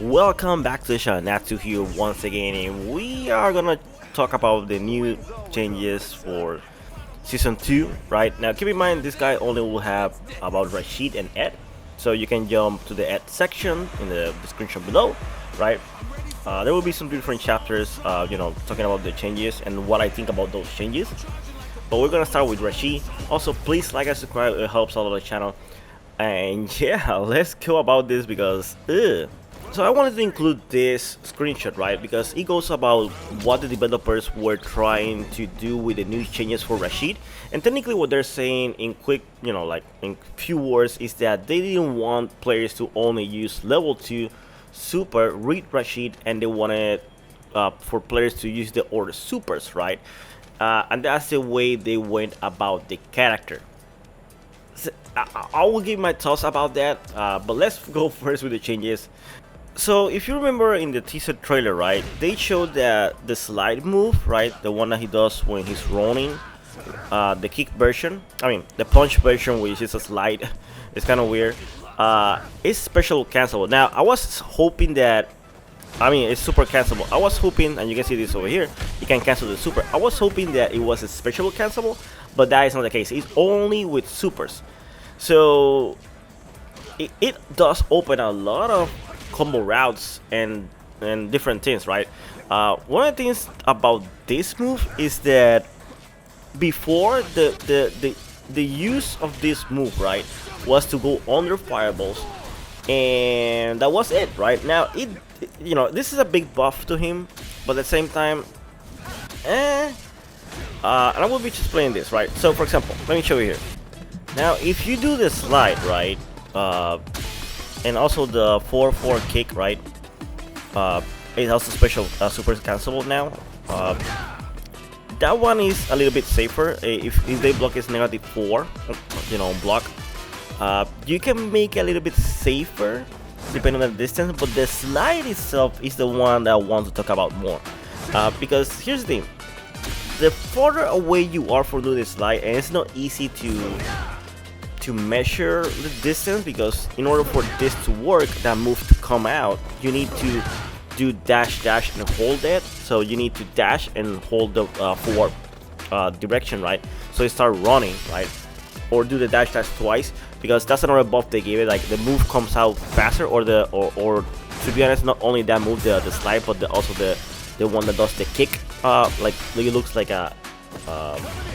Welcome back to the show. Natsu here once again, and we are gonna talk about the new changes for season 2. Right now, keep in mind this guy only will have about Rashid and Ed, so you can jump to the Ed section in the description below. Right, there will be some different chapters, talking about the changes and what I think about those changes. But we're gonna start with Rashid. Also, please like and subscribe; it helps a lot of the channel. And yeah, let's go about this because so I wanted to include this screenshot, right? Because it goes about what the developers were trying to do with the new changes for Rashid. And technically what they're saying in quick, like in few words, is that they didn't want players to only use level 2 super read Rashid, and they wanted for players to use the order supers, right? And that's the way they went about the character. I will give my thoughts about that, but let's go first with the changes. So if you remember in the teaser trailer, right, they showed that the slide move, right, the one that he does when he's running, the kick version, the punch version, which is a slide, it's kind of weird, is special cancelable. Now I was hoping that, it's super cancelable. I was hoping, and you can see this over here, you can cancel the super. I was hoping that it was a special cancelable, but that is not the case. It's only with supers. So it does open a lot of combo routes and different things, right? One of the things about this move is that before the use of this move, right, was to go under fireballs, and that was it. Right now, this is a big buff to him, but at the same time, and I will be just playing this, right? So for example, let me show you here. Now if you do the slide, right, and also the 4-4 kick, right, it's also special super cancelable now. That one is a little bit safer. If they block is -4, block, you can make it a little bit safer depending on the distance, but the slide itself is the one that I want to talk about more, because here's the thing: the further away you are from doing the slide, and it's not easy to measure the distance, because in order for this to work, that move to come out, you need to do dash and hold it. So you need to dash and hold the forward direction, right? So you start running, right? Or do the dash twice, because that's another buff they gave it. Like the move comes out faster, or to be honest, not only that move, the slide, but also the one that does the kick. Like it looks like a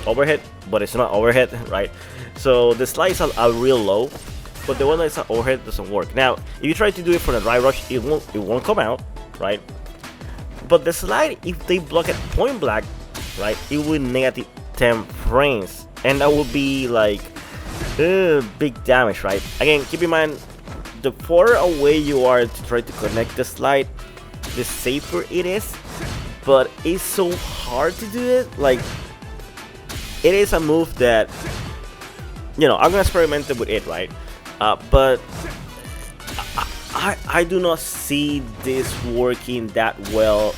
overhead, but it's not overhead, right? So the slides are real low, but the one that's not overhead doesn't work. Now if you try to do it for the dry rush, it won't come out, right? But the slide, if they block it point blank, right, it will -10 frames, and that would be like big damage, right? Again, keep in mind, the further away you are to try to connect the slide, the safer it is, but it's so hard to do it. Like, it is a move that, I'm gonna experiment with it, right? But I do not see this working that well,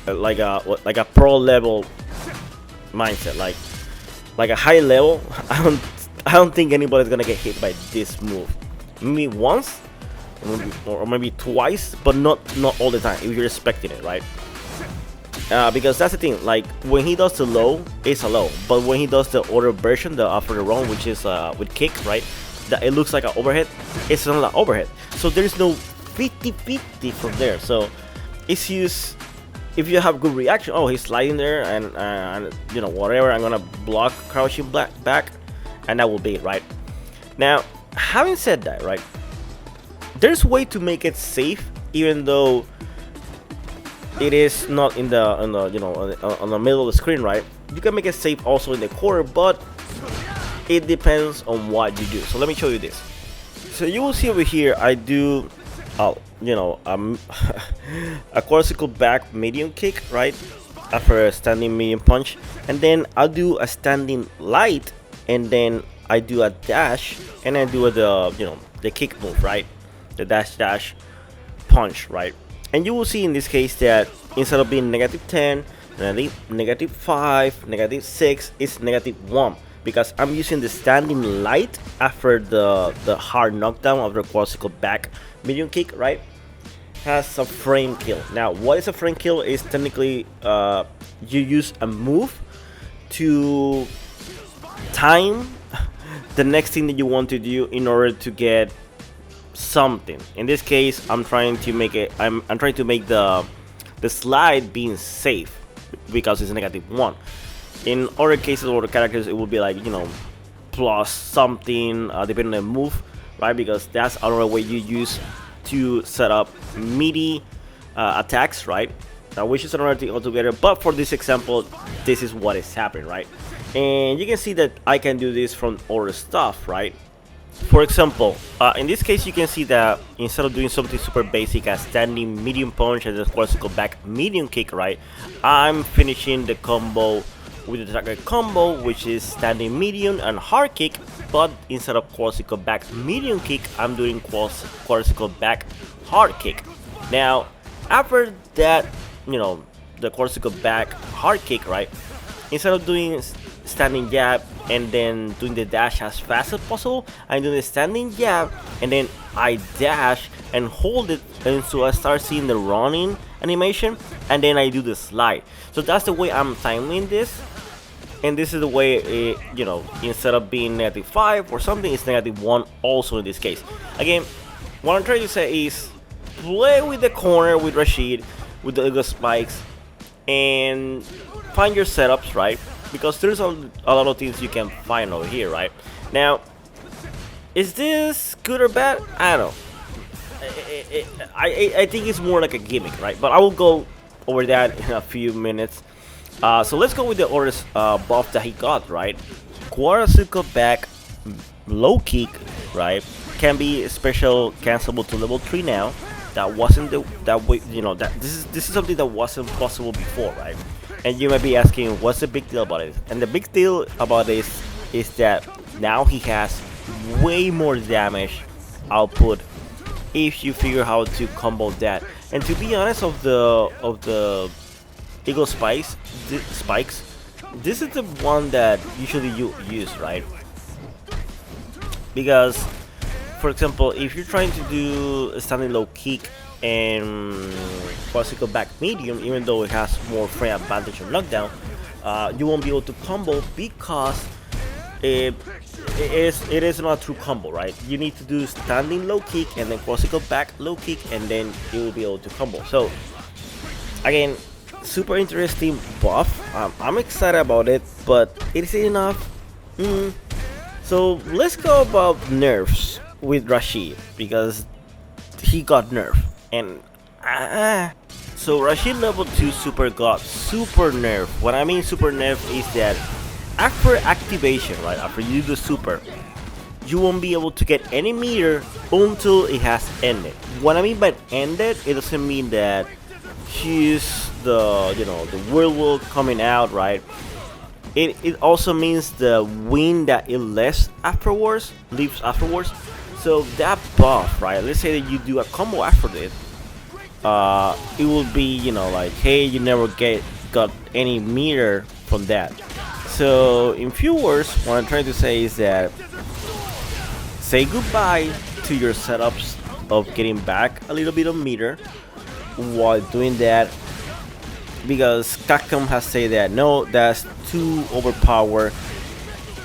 like a pro level mindset, like a high level. I don't think anybody's gonna get hit by this move. Maybe once, or maybe twice, but not all the time if you're expecting it, right? Because that's the thing, like when he does the low, it's a low, but when he does the order version, the after the run, which is with kick, right, that it looks like an overhead, it's not an overhead. So there's no 50-50 from there. So it's used if you have good reaction. Oh, he's sliding there, and whatever, I'm gonna block crouching back, and that will be it, right? Now, having said that, right, there's way to make it safe, even though it is not in the on the middle of the screen, right? You can make it safe also in the corner, but it depends on what you do. So let me show you this. So you will see over here, I do a classical back medium kick, right, after a standing medium punch, and then I'll do a standing light, and then I do a dash, and I do the kick move, right, the dash punch, right? And you will see in this case that instead of being -10, -5, -6, it's -1, because I'm using the standing light after the hard knockdown of the classical back medium kick, right? has a frame kill. Now, what is a frame kill? Is technically you use a move to time the next thing that you want to do in order to get something. In this case, I'm trying to make it. I'm trying to make the slide being safe because it's -1. In other cases or the characters, it will be like, you know, plus something depending on the move, right? Because that's another way you use to set up melee attacks, right? Which is another thing altogether. But for this example, this is what is happening, right? And you can see that I can do this from other stuff, right? For example, in this case, you can see that instead of doing something super basic as standing medium punch and then classical back medium kick, right? I'm finishing the combo with the target combo, which is standing medium and hard kick, but instead of classical back medium kick, I'm doing classical back hard kick. Now, after that, you know, the classical back hard kick, right? Instead of doing standing jab and then doing the dash as fast as possible, I'm doing the standing jab and then I dash and hold it, and so I start seeing the running animation, and then I do the slide. So that's the way I'm timing this, and this is the way it, you know, instead of being -5 or something, it's -1 also in this case. Again, what I'm trying to say is play with the corner with Rashid, with the eagle spikes, and find your setups, right? Because there's a lot of things you can find over here, right? Now, is this good or bad? I don't know. I think it's more like a gimmick, right? But I will go over that in a few minutes. So let's go with the orders buff that he got, right? Quadruple back low kick, right? Can be special cancelable to level 3 now. That wasn't that way, you know, that this is something that wasn't possible before, right? And you might be asking, what's the big deal about it? And the big deal about this is that now he has way more damage output if you figure how to combo that. And to be honest, of the eagle spikes, this is the one that usually you use, right? Because, for example, if you're trying to do a standing low kick and classical back medium, even though it has more frame advantage on knockdown, you won't be able to combo because it is not a true combo, right? You need to do standing low kick and then classical back low kick, and then you will be able to combo. So again, super interesting buff. I'm excited about it, but is it enough? So let's go about nerfs with Rashid, because he got nerfed. And so Rashid level 2 super got super nerf. What I mean super nerf is that after activation, right, after you do the super, you won't be able to get any meter until it has ended. What I mean by ended, it doesn't mean that he's the, you know, the whirlwind coming out, right? It also means the wind that it leaves afterwards. So that buff, right? Let's say that you do a combo after it. It will be, you know, like, hey, you never got any meter from that. So in few words, what I'm trying to say is that say goodbye to your setups of getting back a little bit of meter while doing that, because Capcom has said that no, that's too overpowered,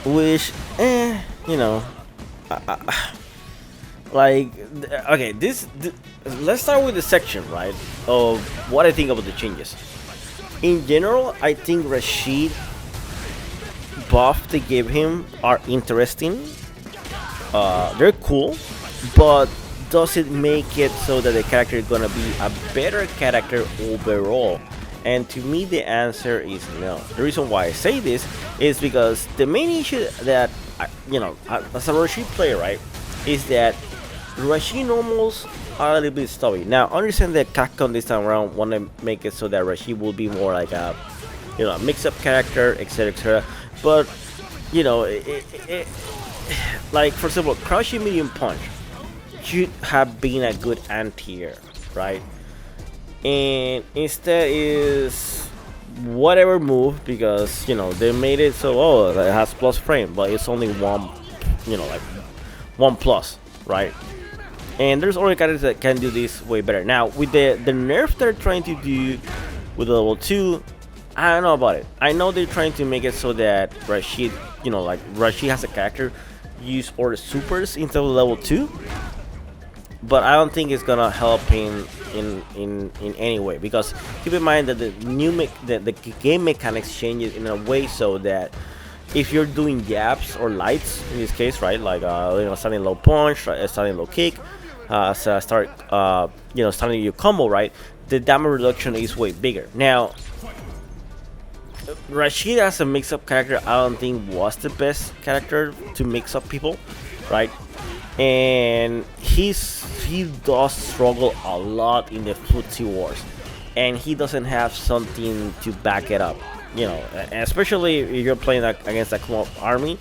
which, you know, like, okay, let's start with the section, right, of what I think about the changes. In general, I think Rashid buff they gave him are interesting. They're cool, but does it make it so that the character is gonna be a better character overall? And to me, the answer is no. The reason why I say this is because the main issue that, you know, as a Rashid player, right, is that Rashid normals are a little bit stubby. Now, understand that Capcom this time around want to make it so that Rashid will be more like a, you know, a mix-up character, etc., etc. But, you know, like, for example, crushing medium punch should have been a good anti-air, right? And instead is whatever move, because, you know, they made it so, oh, it has plus frame, but it's only one, you know, like 1+, right? And there's other characters that can do this way better. Now with the nerf they're trying to do with the level 2, I don't know about it. I know they're trying to make it so that Rashid, like Rashid has a character use all the supers into level 2, but I don't think it's gonna help him in any way, because keep in mind that the game mechanics changes in a way so that if you're doing jabs or lights in this case, right, like starting low punch, starting low kick, so starting your combo, right, the damage reduction is way bigger. Now Rashid as a mix-up character, I don't think was the best character to mix up people, right? And he does struggle a lot in the footsie wars, and he doesn't have something to back it up, and especially if you're playing against a Akuma army.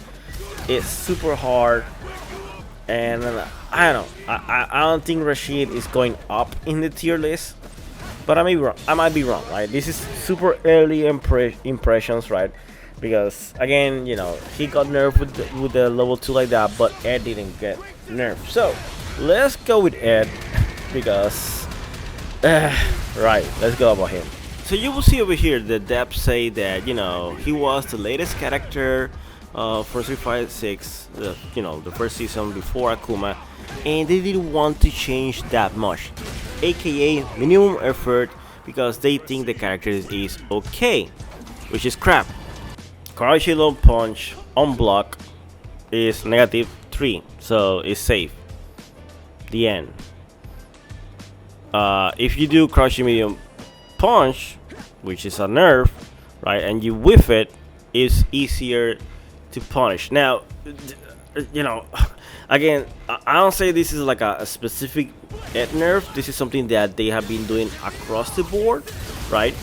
It's super hard, and I don't know. I don't think Rashid is going up in the tier list. But I might be wrong, right? This is super early impressions, right? Because again, he got nerfed with the level 2 like that, but Ed didn't get nerfed. So let's go with Ed, because right, let's go about him. So you will see over here the depth say that he was the latest character for Street Fighter 6, the first season before Akuma, and they didn't want to change that much, aka minimum effort, because they think the character is okay, which is crap. Crouching low punch on block is -3, so it's safe. The end. If you do crouching medium punch, which is a nerf, right, and you whiff it, it's easier to punish. Now, again, I don't say this is like a specific Ed nerf. This is something that they have been doing across the board, right?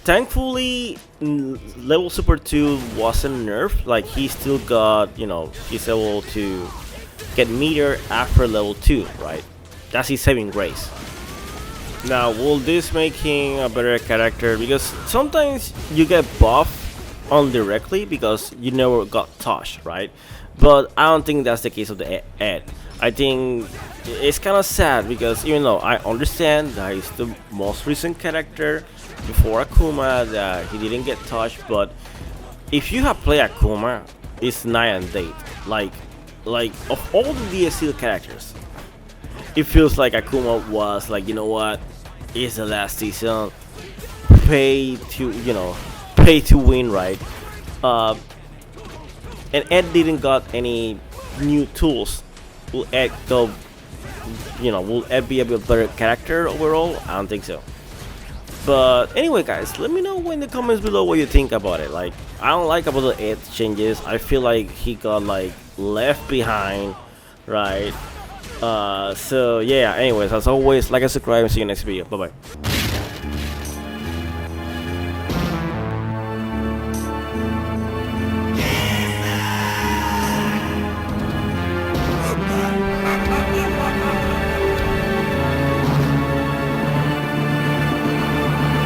Thankfully, level Super 2 wasn't nerfed. Like, he still got, he's able to get meter after level 2, right? That's his saving grace. Now, will this make him a better character? Because sometimes you get buffed indirectly because you never got touched, right? But I don't think that's the case of the Ed. I think it's kind of sad, because even though I understand that he's the most recent character before Akuma, that he didn't get touched, but if you have played Akuma, it's night and day. Like of all the DSL characters, it feels like Akuma was like, what, it's the last season, pay to win, right? And Ed didn't got any new tools. Will Ed go, will Ed be a better character overall? I don't think so. But anyway, guys, let me know in the comments below what you think about it. Like, I don't like about the Ed changes. I feel like he got like left behind, right? So yeah, anyways, as always, like and subscribe and see you next video. Bye bye.